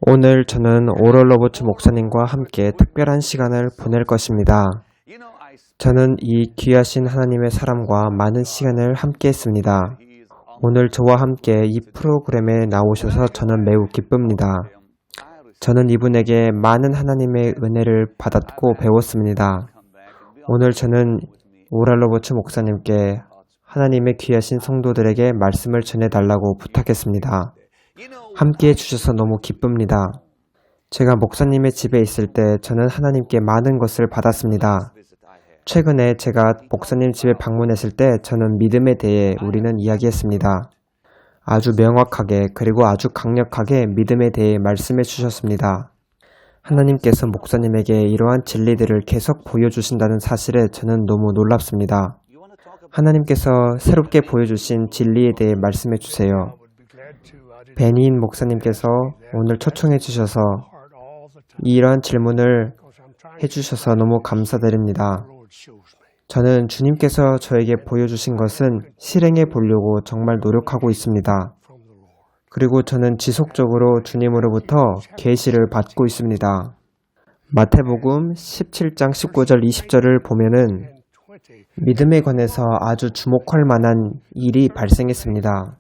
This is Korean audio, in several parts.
오늘 저는 오럴 로버츠 목사님과 함께 특별한 시간을 보낼 것입니다. 저는 이 귀하신 하나님의 사람과 많은 시간을 함께 했습니다. 오늘 저와 함께 이 프로그램에 나오셔서 저는 매우 기쁩니다. 저는 이분에게 많은 하나님의 은혜를 받았고 배웠습니다. 오늘 저는 오럴 로버츠 목사님께 하나님의 귀하신 성도들에게 말씀을 전해달라고 부탁했습니다. 함께 해주셔서 너무 기쁩니다. 제가 목사님의 집에 있을 때 저는 하나님께 많은 것을 받았습니다. 최근에 제가 목사님 집에 방문했을 때 저는 믿음에 대해 우리는 이야기했습니다. 아주 명확하게 그리고 아주 강력하게 믿음에 대해 말씀해 주셨습니다. 하나님께서 목사님에게 이러한 진리들을 계속 보여주신다는 사실에 저는 너무 놀랍습니다. 하나님께서 새롭게 보여주신 진리에 대해 말씀해 주세요. 베니인 목사님께서 오늘 초청해 주셔서 이러한 질문을 해주셔서 너무 감사드립니다. 저는 주님께서 저에게 보여주신 것은 실행해 보려고 정말 노력하고 있습니다. 그리고 저는 지속적으로 주님으로부터 계시를 받고 있습니다. 마태복음 17장 19절 20절을 보면은 믿음에 관해서 아주 주목할 만한 일이 발생했습니다.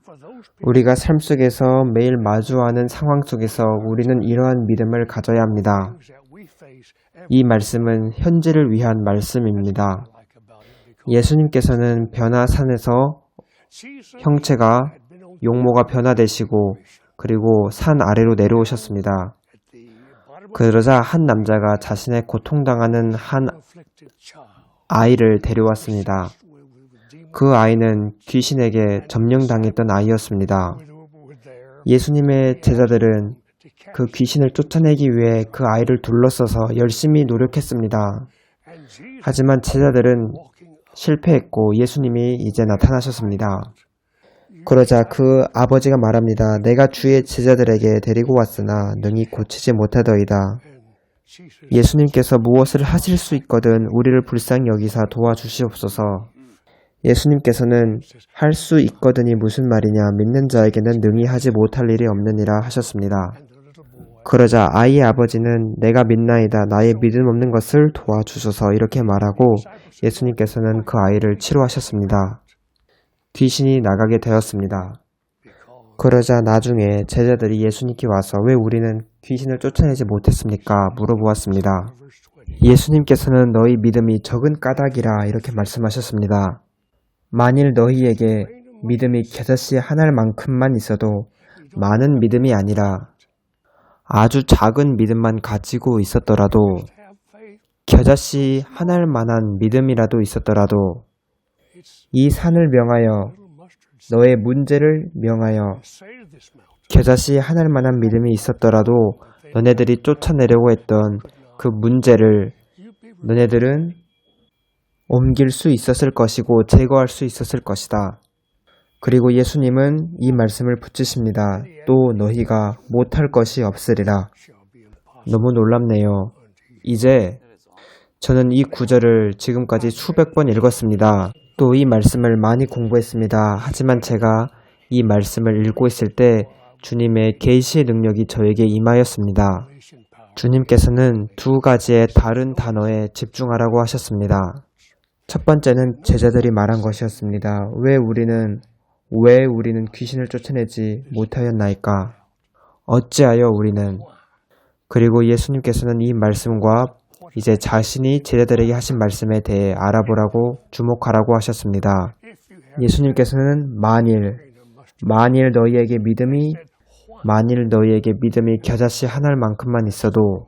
우리가 삶 속에서 매일 마주하는 상황 속에서 우리는 이러한 믿음을 가져야 합니다. 이 말씀은 현재를 위한 말씀입니다. 예수님께서는 변화산에서 형체가 용모가 변화되시고 그리고 산 아래로 내려오셨습니다. 그러자 한 남자가 자신의 고통당하는 한 아이를 데려왔습니다. 그 아이는 귀신에게 점령당했던 아이였습니다. 예수님의 제자들은 그 귀신을 쫓아내기 위해 그 아이를 둘러싸서 열심히 노력했습니다. 하지만 제자들은 실패했고 예수님이 이제 나타나셨습니다. 그러자 그 아버지가 말합니다. 내가 주의 제자들에게 데리고 왔으나 능히 고치지 못하더이다. 예수님께서 무엇을 하실 수 있거든 우리를 불쌍히 여기사 도와주시옵소서. 예수님께서는 할 수 있거든이 무슨 말이냐, 믿는 자에게는 능히 하지 못할 일이 없느니라 하셨습니다. 그러자 아이의 아버지는 내가 믿나이다, 나의 믿음 없는 것을 도와주소서 이렇게 말하고 예수님께서는 그 아이를 치료하셨습니다. 귀신이 나가게 되었습니다. 그러자 나중에 제자들이 예수님께 와서 왜 우리는 귀신을 쫓아내지 못했습니까? 물어보았습니다. 예수님께서는 너희 믿음이 적은 까닭이라 이렇게 말씀하셨습니다. 만일 너희에게 믿음이 겨자씨 한 알만큼만 있어도 많은 믿음이 아니라 아주 작은 믿음만 가지고 있었더라도 겨자씨 한 알만한 믿음이라도 있었더라도 이 산을 명하여 너의 문제를 명하여 겨자씨 한 알만한 믿음이 있었더라도 너네들이 쫓아내려고 했던 그 문제를 너네들은 옮길 수 있었을 것이고 제거할 수 있었을 것이다. 그리고 예수님은 이 말씀을 붙이십니다. 또 너희가 못할 것이 없으리라. 너무 놀랍네요. 이제 저는 이 구절을 지금까지 수백 번 읽었습니다. 또 이 말씀을 많이 공부했습니다. 하지만 제가 이 말씀을 읽고 있을 때 주님의 계시의 능력이 저에게 임하였습니다. 주님께서는 두 가지의 다른 단어에 집중하라고 하셨습니다. 첫 번째는 제자들이 말한 것이었습니다. 왜 우리는 귀신을 쫓아내지 못하였나이까? 어찌하여 우리는? 그리고 예수님께서는 이 말씀과 이제 자신이 제자들에게 하신 말씀에 대해 알아보라고 주목하라고 하셨습니다. 예수님께서는 만일 너희에게 믿음이 겨자씨 한 알만큼만 있어도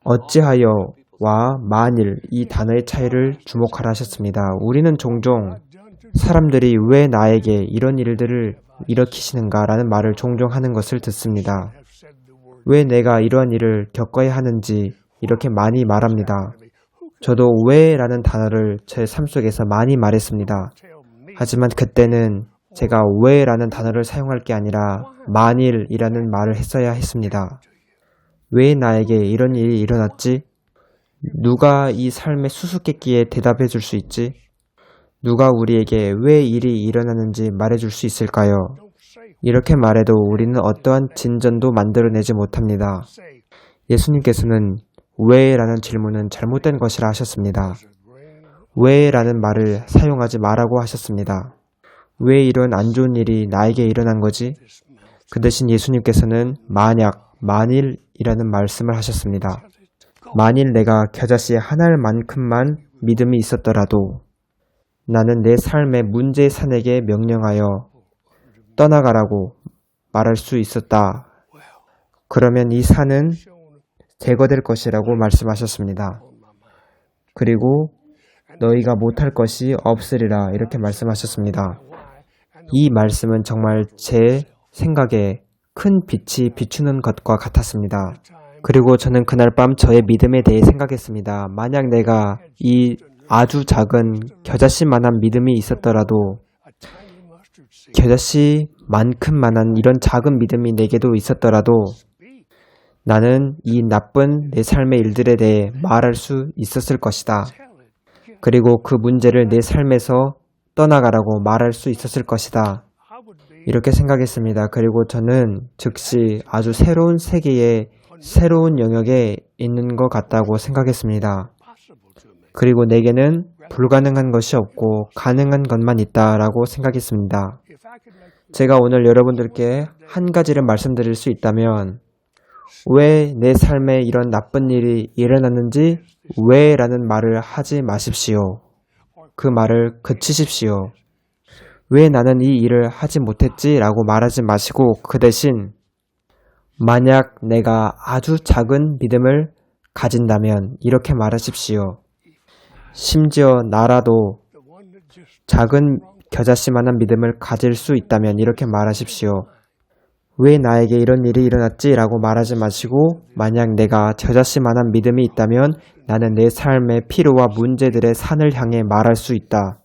어찌하여와 만일 이 단어의 차이를 주목하라 하셨습니다. 우리는 종종 사람들이 왜 나에게 이런 일들을 일으키시는가라는 말을 종종 하는 것을 듣습니다. 왜 내가 이러한 일을 겪어야 하는지 이렇게 많이 말합니다. 저도 왜라는 단어를 제 삶 속에서 많이 말했습니다. 하지만 그때는 제가 왜라는 단어를 사용할 게 아니라 만일이라는 말을 했어야 했습니다. 왜 나에게 이런 일이 일어났지? 누가 이 삶의 수수께끼에 대답해 줄 수 있지? 누가 우리에게 왜 일이 일어나는지 말해 줄 수 있을까요? 이렇게 말해도 우리는 어떠한 진전도 만들어내지 못합니다. 예수님께서는 왜? 라는 질문은 잘못된 것이라 하셨습니다. 왜? 라는 말을 사용하지 말라고 하셨습니다. 왜 이런 안 좋은 일이 나에게 일어난 거지? 그 대신 예수님께서는 만일이라는 말씀을 하셨습니다. 만일 내가 겨자씨 한 알만큼만 믿음이 있었더라도 나는 내 삶의 문제의 산에게 명령하여 떠나가라고 말할 수 있었다. 그러면 이 산은 제거될 것이라고 말씀하셨습니다. 그리고 너희가 못할 것이 없으리라 이렇게 말씀하셨습니다. 이 말씀은 정말 제 생각에 큰 빛이 비추는 것과 같았습니다. 그리고 저는 그날 밤 저의 믿음에 대해 생각했습니다. 만약 내가 이 아주 작은 겨자씨만한 믿음이 있었더라도 겨자씨만큼만한 이런 작은 믿음이 내게도 있었더라도 나는 이 나쁜 내 삶의 일들에 대해 말할 수 있었을 것이다. 그리고 그 문제를 내 삶에서 떠나가라고 말할 수 있었을 것이다. 이렇게 생각했습니다. 그리고 저는 즉시 아주 새로운 세계의 새로운 영역에 있는 것 같다고 생각했습니다. 그리고 내게는 불가능한 것이 없고 가능한 것만 있다라고 생각했습니다. 제가 오늘 여러분들께 한 가지를 말씀드릴 수 있다면 왜 내 삶에 이런 나쁜 일이 일어났는지 왜? 라는 말을 하지 마십시오. 그 말을 그치십시오. 왜 나는 이 일을 하지 못했지? 라고 말하지 마시고 그 대신 만약 내가 아주 작은 믿음을 가진다면 이렇게 말하십시오. 심지어 나라도 작은 겨자씨만한 믿음을 가질 수 있다면 이렇게 말하십시오. 왜 나에게 이런 일이 일어났지? 라고 말하지 마시고 만약 내가 겨자씨만한 믿음이 있다면 나는 내 삶의 필요와 문제들의 산을 향해 말할 수 있다.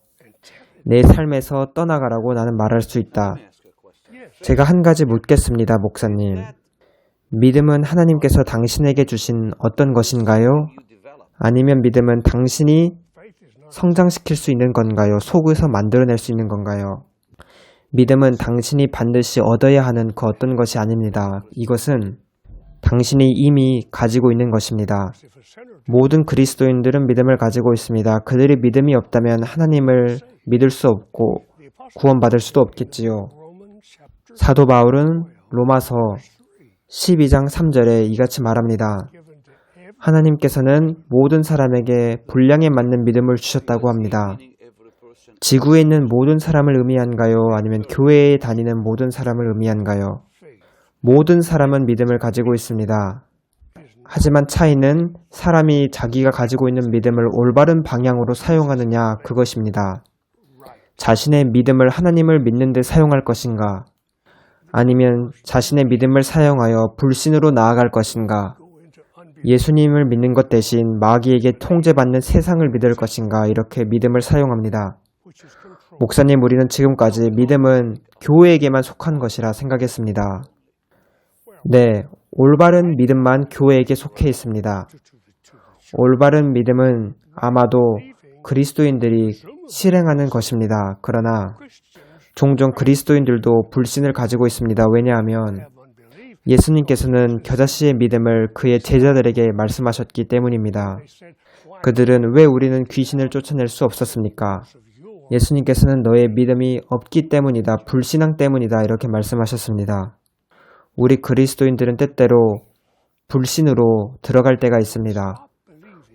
내 삶에서 떠나가라고 나는 말할 수 있다. 제가 한 가지 묻겠습니다, 목사님. 믿음은 하나님께서 당신에게 주신 어떤 것인가요? 아니면 믿음은 당신이 성장시킬 수 있는 건가요? 속에서 만들어낼 수 있는 건가요? 믿음은 당신이 반드시 얻어야 하는 그 어떤 것이 아닙니다. 이것은 당신이 이미 가지고 있는 것입니다. 모든 그리스도인들은 믿음을 가지고 있습니다. 그들이 믿음이 없다면 하나님을 믿을 수 없고 구원받을 수도 없겠지요. 사도 바울은 로마서 12장 3절에 이같이 말합니다. 하나님께서는 모든 사람에게 분량에 맞는 믿음을 주셨다고 합니다. 지구에 있는 모든 사람을 의미한가요? 아니면 교회에 다니는 모든 사람을 의미한가요? 모든 사람은 믿음을 가지고 있습니다. 하지만 차이는 사람이 자기가 가지고 있는 믿음을 올바른 방향으로 사용하느냐 그것입니다. 자신의 믿음을 하나님을 믿는 데 사용할 것인가? 아니면 자신의 믿음을 사용하여 불신으로 나아갈 것인가? 예수님을 믿는 것 대신 마귀에게 통제받는 세상을 믿을 것인가? 이렇게 믿음을 사용합니다. 목사님, 우리는 지금까지 믿음은 교회에게만 속한 것이라 생각했습니다. 네, 올바른 믿음만 교회에게 속해 있습니다. 올바른 믿음은 아마도 그리스도인들이 실행하는 것입니다. 그러나 종종 그리스도인들도 불신을 가지고 있습니다. 왜냐하면 예수님께서는 겨자씨의 믿음을 그의 제자들에게 말씀하셨기 때문입니다. 그들은 왜 우리는 귀신을 쫓아낼 수 없었습니까? 예수님께서는 너의 믿음이 없기 때문이다. 불신앙 때문이다. 이렇게 말씀하셨습니다. 우리 그리스도인들은 때때로 불신으로 들어갈 때가 있습니다.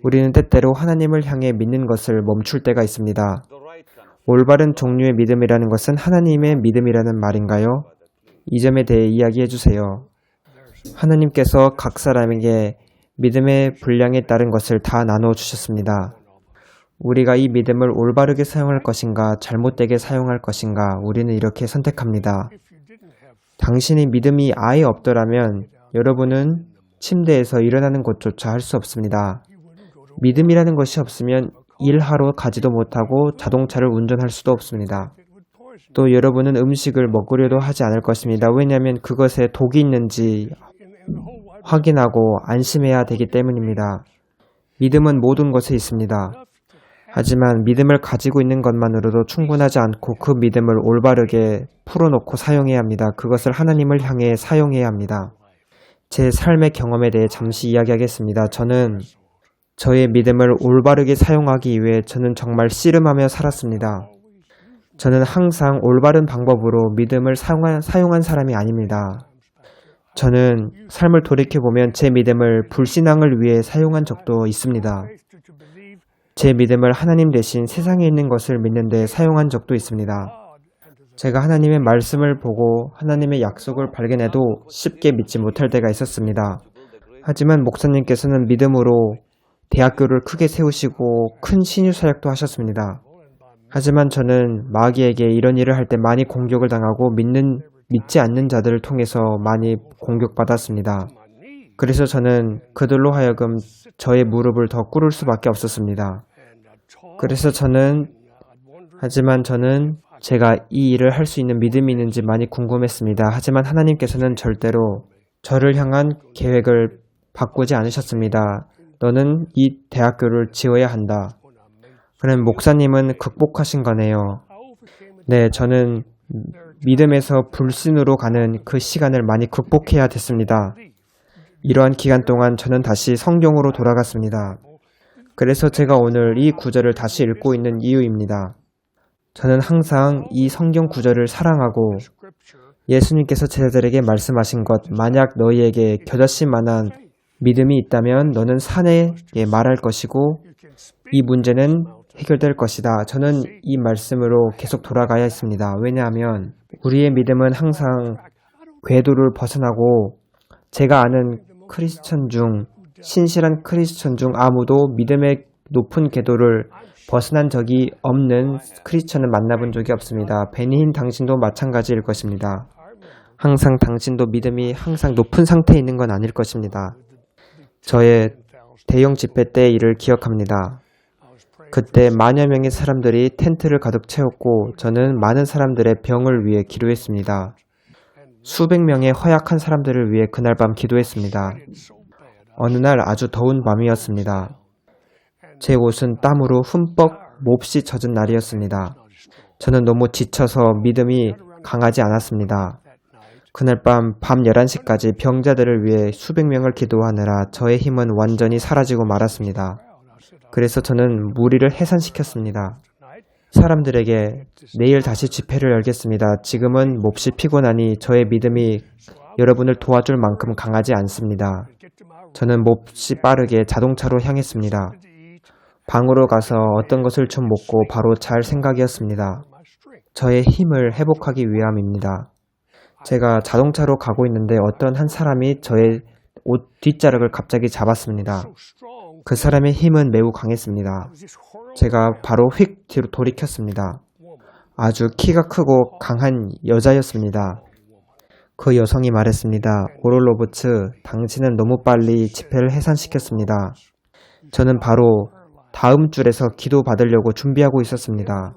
우리는 때때로 하나님을 향해 믿는 것을 멈출 때가 있습니다. 올바른 종류의 믿음이라는 것은 하나님의 믿음이라는 말인가요? 이 점에 대해 이야기해 주세요. 하나님께서 각 사람에게 믿음의 분량에 따른 것을 다 나누어 주셨습니다. 우리가 이 믿음을 올바르게 사용할 것인가, 잘못되게 사용할 것인가, 우리는 이렇게 선택합니다. 당신의 믿음이 아예 없더라면 여러분은 침대에서 일어나는 것조차 할 수 없습니다. 믿음이라는 것이 없으면 일하러 가지도 못하고 자동차를 운전할 수도 없습니다. 또 여러분은 음식을 먹으려도 하지 않을 것입니다. 왜냐하면 그것에 독이 있는지 확인하고 안심해야 되기 때문입니다. 믿음은 모든 것에 있습니다. 하지만 믿음을 가지고 있는 것만으로도 충분하지 않고 그 믿음을 올바르게 풀어놓고 사용해야 합니다. 그것을 하나님을 향해 사용해야 합니다. 제 삶의 경험에 대해 잠시 이야기하겠습니다. 저는 저의 믿음을 올바르게 사용하기 위해 저는 정말 씨름하며 살았습니다. 저는 항상 올바른 방법으로 믿음을 사용한 사람이 아닙니다. 저는 삶을 돌이켜보면 제 믿음을 불신앙을 위해 사용한 적도 있습니다. 제 믿음을 하나님 대신 세상에 있는 것을 믿는 데 사용한 적도 있습니다. 제가 하나님의 말씀을 보고 하나님의 약속을 발견해도 쉽게 믿지 못할 때가 있었습니다. 하지만 목사님께서는 믿음으로 대학교를 크게 세우시고 큰 신유 사역도 하셨습니다. 하지만 저는 마귀에게 이런 일을 할 때 많이 공격을 당하고 믿지 않는 자들을 통해서 많이 공격받았습니다. 그래서 저는 그들로 하여금 저의 무릎을 더 꿇을 수밖에 없었습니다. 하지만 저는 제가 이 일을 할 수 있는 믿음이 있는지 많이 궁금했습니다. 하지만 하나님께서는 절대로 저를 향한 계획을 바꾸지 않으셨습니다. 너는 이 대학교를 지어야 한다. 그럼 목사님은 극복하신 거네요. 네, 저는 믿음에서 불신으로 가는 그 시간을 많이 극복해야 됐습니다. 이러한 기간 동안 저는 다시 성경으로 돌아갔습니다. 그래서 제가 오늘 이 구절을 다시 읽고 있는 이유입니다. 저는 항상 이 성경 구절을 사랑하고 예수님께서 제자들에게 말씀하신 것, 만약 너희에게 겨자씨만한 믿음이 있다면 너는 산에게 말할 것이고 이 문제는 해결될 것이다. 저는 이 말씀으로 계속 돌아가야 했습니다. 왜냐하면 우리의 믿음은 항상 궤도를 벗어나고 제가 아는 크리스천 중 신실한 크리스천 중 아무도 믿음의 높은 궤도를 벗어난 적이 없는 크리스천을 만나본 적이 없습니다. 베니힌 당신도 마찬가지일 것입니다. 항상 당신도 믿음이 항상 높은 상태에 있는 건 아닐 것입니다. 저의 대형 집회 때의 일을 기억합니다. 그때 만여 명의 사람들이 텐트를 가득 채웠고 저는 많은 사람들의 병을 위해 기도했습니다. 수백 명의 허약한 사람들을 위해 그날 밤 기도했습니다. 어느 날 아주 더운 밤이었습니다. 제 옷은 땀으로 흠뻑 몹시 젖은 날이었습니다. 저는 너무 지쳐서 믿음이 강하지 않았습니다. 그날 밤 11시까지 병자들을 위해 수백 명을 기도하느라 저의 힘은 완전히 사라지고 말았습니다. 그래서 저는 무리를 해산시켰습니다. 사람들에게 내일 다시 집회를 열겠습니다. 지금은 몹시 피곤하니 저의 믿음이 여러분을 도와줄 만큼 강하지 않습니다. 저는 몹시 빠르게 자동차로 향했습니다. 방으로 가서 어떤 것을 좀 먹고 바로 잘 생각이었습니다. 저의 힘을 회복하기 위함입니다. 제가 자동차로 가고 있는데 어떤 한 사람이 저의 옷 뒷자락을 갑자기 잡았습니다. 그 사람의 힘은 매우 강했습니다. 제가 바로 휙 뒤로 돌이켰습니다. 아주 키가 크고 강한 여자였습니다. 그 여성이 말했습니다. 오럴 로버츠, 당신은 너무 빨리 집회를 해산시켰습니다. 저는 바로 다음 줄에서 기도 받으려고 준비하고 있었습니다.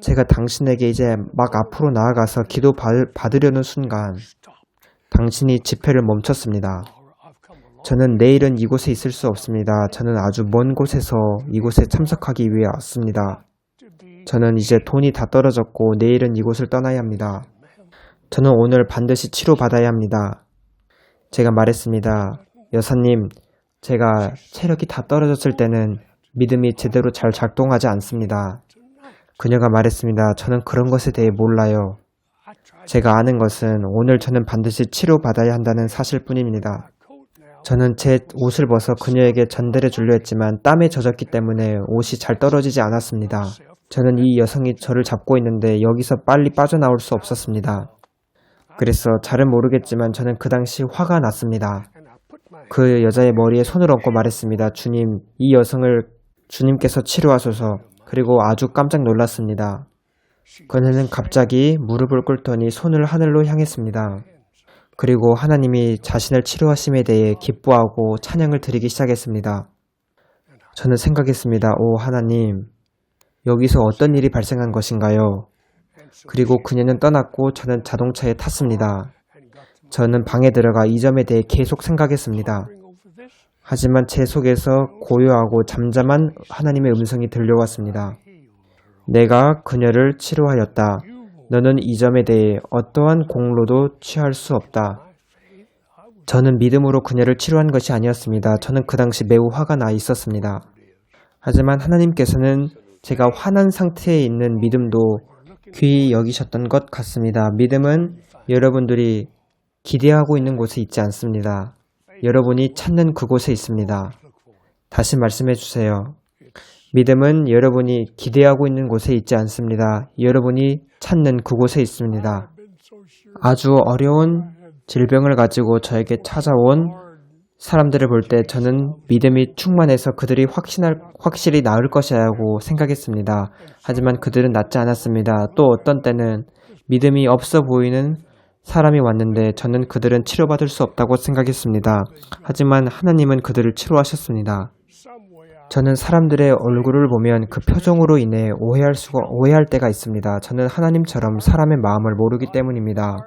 제가 당신에게 이제 막 앞으로 나아가서 기도 받으려는 순간 당신이 집회를 멈췄습니다. 저는 내일은 이곳에 있을 수 없습니다. 저는 아주 먼 곳에서 이곳에 참석하기 위해 왔습니다. 저는 이제 돈이 다 떨어졌고 내일은 이곳을 떠나야 합니다. 저는 오늘 반드시 치료받아야 합니다. 제가 말했습니다. 여사님, 제가 체력이 다 떨어졌을 때는 믿음이 제대로 잘 작동하지 않습니다. 그녀가 말했습니다. 저는 그런 것에 대해 몰라요. 제가 아는 것은 오늘 저는 반드시 치료받아야 한다는 사실뿐입니다. 저는 제 옷을 벗어 그녀에게 전달해 주려 했지만 땀에 젖었기 때문에 옷이 잘 떨어지지 않았습니다. 저는 이 여성이 저를 잡고 있는데 여기서 빨리 빠져나올 수 없었습니다. 그래서 잘은 모르겠지만 저는 그 당시 화가 났습니다. 그 여자의 머리에 손을 얹고 말했습니다. 주님, 이 여성을 주님께서 치료하소서. 그리고 아주 깜짝 놀랐습니다. 그녀는 갑자기 무릎을 꿇더니 손을 하늘로 향했습니다. 그리고 하나님이 자신을 치료하심에 대해 기뻐하고 찬양을 드리기 시작했습니다. 저는 생각했습니다. 오 하나님, 여기서 어떤 일이 발생한 것인가요? 그리고 그녀는 떠났고 저는 자동차에 탔습니다. 저는 방에 들어가 이 점에 대해 계속 생각했습니다. 하지만 제 속에서 고요하고 잠잠한 하나님의 음성이 들려왔습니다. 내가 그녀를 치료하였다. 너는 이 점에 대해 어떠한 공로도 취할 수 없다. 저는 믿음으로 그녀를 치료한 것이 아니었습니다. 저는 그 당시 매우 화가 나 있었습니다. 하지만 하나님께서는 제가 화난 상태에 있는 믿음도 귀히 여기셨던 것 같습니다. 믿음은 여러분들이 기대하고 있는 곳에 있지 않습니다. 여러분이 찾는 그곳에 있습니다. 다시 말씀해 주세요. 믿음은 여러분이 기대하고 있는 곳에 있지 않습니다. 여러분이 찾는 그곳에 있습니다. 아주 어려운 질병을 가지고 저에게 찾아온 사람들을 볼 때 저는 믿음이 충만해서 그들이 확실히 나을 것이라고 생각했습니다. 하지만 그들은 낫지 않았습니다. 또 어떤 때는 믿음이 없어 보이는 사람이 왔는데 저는 그들은 치료받을 수 없다고 생각했습니다. 하지만 하나님은 그들을 치료하셨습니다. 저는 사람들의 얼굴을 보면 그 표정으로 인해 오해할 때가 있습니다. 저는 하나님처럼 사람의 마음을 모르기 때문입니다.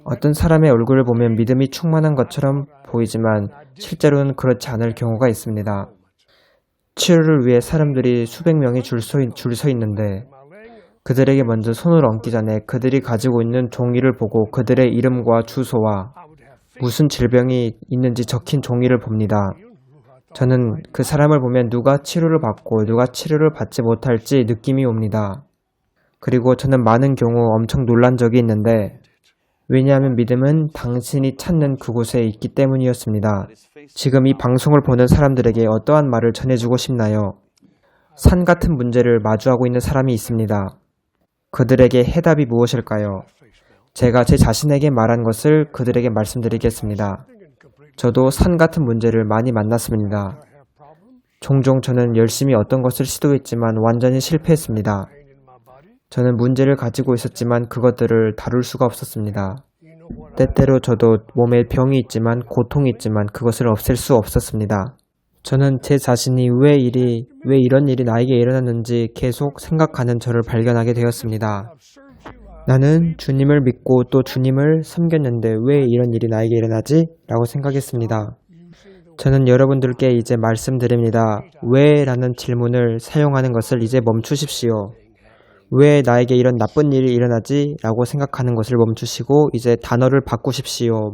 어떤 사람의 얼굴을 보면 믿음이 충만한 것처럼 보이지만 실제로는 그렇지 않을 경우가 있습니다. 치료를 위해 사람들이 수백 명이 줄 서 있는데 그들에게 먼저 손을 얹기 전에 그들이 가지고 있는 종이를 보고 그들의 이름과 주소와 무슨 질병이 있는지 적힌 종이를 봅니다. 저는 그 사람을 보면 누가 치료를 받고 누가 치료를 받지 못할지 느낌이 옵니다. 그리고 저는 많은 경우 엄청 놀란 적이 있는데 왜냐하면 믿음은 당신이 찾는 그곳에 있기 때문이었습니다. 지금 이 방송을 보는 사람들에게 어떠한 말을 전해주고 싶나요? 산 같은 문제를 마주하고 있는 사람이 있습니다. 그들에게 해답이 무엇일까요? 제가 제 자신에게 말한 것을 그들에게 말씀드리겠습니다. 저도 산 같은 문제를 많이 만났습니다. 종종 저는 열심히 어떤 것을 시도했지만 완전히 실패했습니다. 저는 문제를 가지고 있었지만 그것들을 다룰 수가 없었습니다. 때때로 저도 몸에 병이 있지만 고통이 있지만 그것을 없앨 수 없었습니다. 저는 제 자신이 왜 이런 일이 나에게 일어났는지 계속 생각하는 저를 발견하게 되었습니다. 나는 주님을 믿고 또 주님을 섬겼는데 왜 이런 일이 나에게 일어나지? 라고 생각했습니다. 저는 여러분들께 이제 말씀드립니다. 왜? 라는 질문을 사용하는 것을 이제 멈추십시오. 왜 나에게 이런 나쁜 일이 일어나지? 라고 생각하는 것을 멈추시고 이제 단어를 바꾸십시오.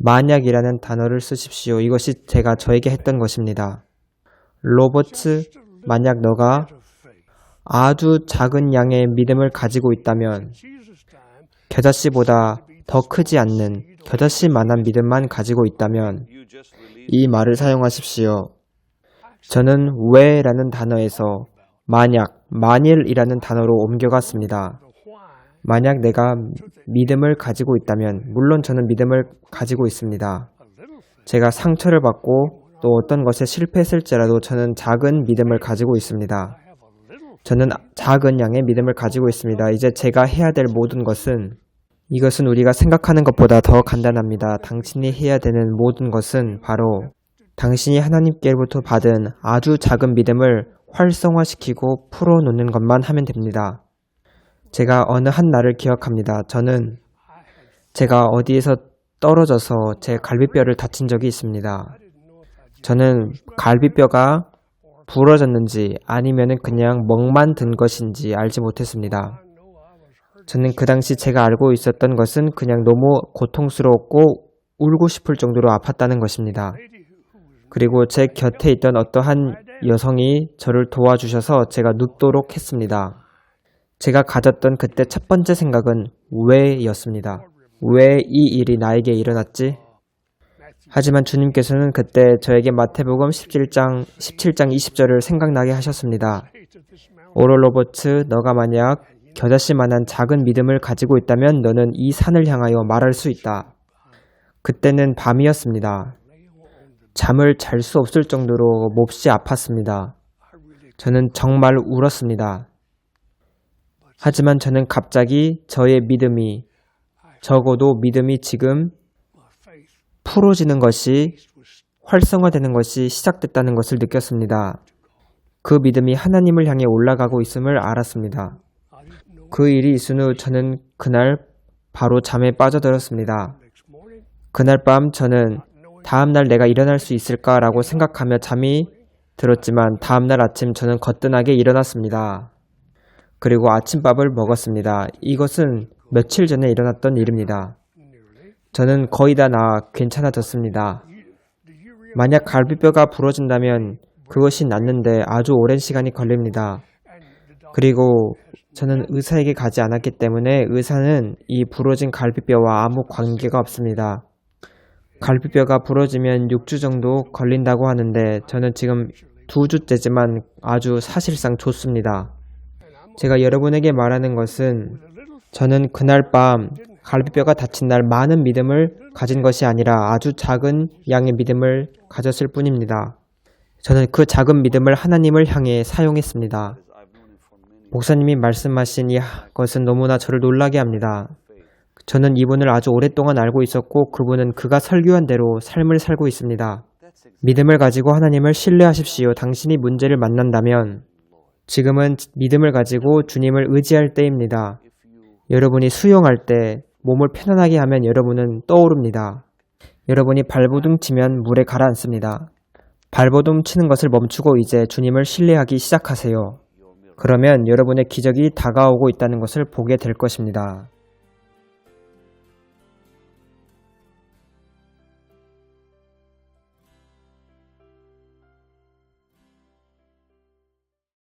만약이라는 단어를 쓰십시오. 이것이 제가 저에게 했던 것입니다. 로버트, 만약 너가 아주 작은 양의 믿음을 가지고 있다면 겨자씨보다 더 크지 않는 겨자씨만한 믿음만 가지고 있다면 이 말을 사용하십시오. 저는 왜라는 단어에서 만일이라는 단어로 옮겨갔습니다. 만약 내가 믿음을 가지고 있다면, 물론 저는 믿음을 가지고 있습니다. 제가 상처를 받고 또 어떤 것에 실패했을지라도 저는 작은 믿음을 가지고 있습니다. 저는 작은 양의 믿음을 가지고 있습니다. 이제 제가 해야 될 모든 것은 이것은 우리가 생각하는 것보다 더 간단합니다. 당신이 해야 되는 모든 것은 바로 당신이 하나님께로부터 받은 아주 작은 믿음을 활성화시키고 풀어놓는 것만 하면 됩니다. 제가 어느 한 날을 기억합니다. 저는 제가 어디에서 떨어져서 제 갈비뼈를 다친 적이 있습니다. 저는 갈비뼈가 부러졌는지 아니면 그냥 멍만 든 것인지 알지 못했습니다. 저는 그 당시 제가 알고 있었던 것은 그냥 너무 고통스러웠고 울고 싶을 정도로 아팠다는 것입니다. 그리고 제 곁에 있던 어떠한 여성이 저를 도와주셔서 제가 눕도록 했습니다. 제가 가졌던 그때 첫 번째 생각은 왜였습니다. 왜 이 일이 나에게 일어났지? 하지만 주님께서는 그때 저에게 마태복음 17장 20절을 생각나게 하셨습니다. 오럴 로버츠, 너가 만약 겨자씨만한 작은 믿음을 가지고 있다면 너는 이 산을 향하여 말할 수 있다. 그때는 밤이었습니다. 잠을 잘 수 없을 정도로 몹시 아팠습니다. 저는 정말 울었습니다. 하지만 저는 갑자기 저의 믿음이, 적어도 믿음이 지금 풀어지는 것이, 활성화되는 것이 시작됐다는 것을 느꼈습니다. 그 믿음이 하나님을 향해 올라가고 있음을 알았습니다. 그 일이 있은 후 저는 그날 바로 잠에 빠져들었습니다. 그날 밤 저는 다음날 내가 일어날 수 있을까라고 생각하며 잠이 들었지만 다음날 아침 저는 거뜬하게 일어났습니다. 그리고 아침밥을 먹었습니다. 이것은 며칠 전에 일어났던 일입니다. 저는 거의 다 나아 괜찮아졌습니다. 만약 갈비뼈가 부러진다면 그것이 낫는데 아주 오랜 시간이 걸립니다. 그리고 저는 의사에게 가지 않았기 때문에 의사는 이 부러진 갈비뼈와 아무 관계가 없습니다. 갈비뼈가 부러지면 6주 정도 걸린다고 하는데 저는 지금 2주째지만 아주 사실상 좋습니다. 제가 여러분에게 말하는 것은 저는 그날 밤 갈비뼈가 다친 날 많은 믿음을 가진 것이 아니라 아주 작은 양의 믿음을 가졌을 뿐입니다. 저는 그 작은 믿음을 하나님을 향해 사용했습니다. 목사님이 말씀하신 이 것은 너무나 저를 놀라게 합니다. 저는 이분을 아주 오랫동안 알고 있었고 그분은 그가 설교한 대로 삶을 살고 있습니다. 믿음을 가지고 하나님을 신뢰하십시오. 당신이 문제를 만난다면 지금은 믿음을 가지고 주님을 의지할 때입니다. 여러분이 수영할 때 몸을 편안하게 하면 여러분은 떠오릅니다. 여러분이 발버둥 치면 물에 가라앉습니다. 발버둥 치는 것을 멈추고 이제 주님을 신뢰하기 시작하세요. 그러면 여러분의 기적이 다가오고 있다는 것을 보게 될 것입니다.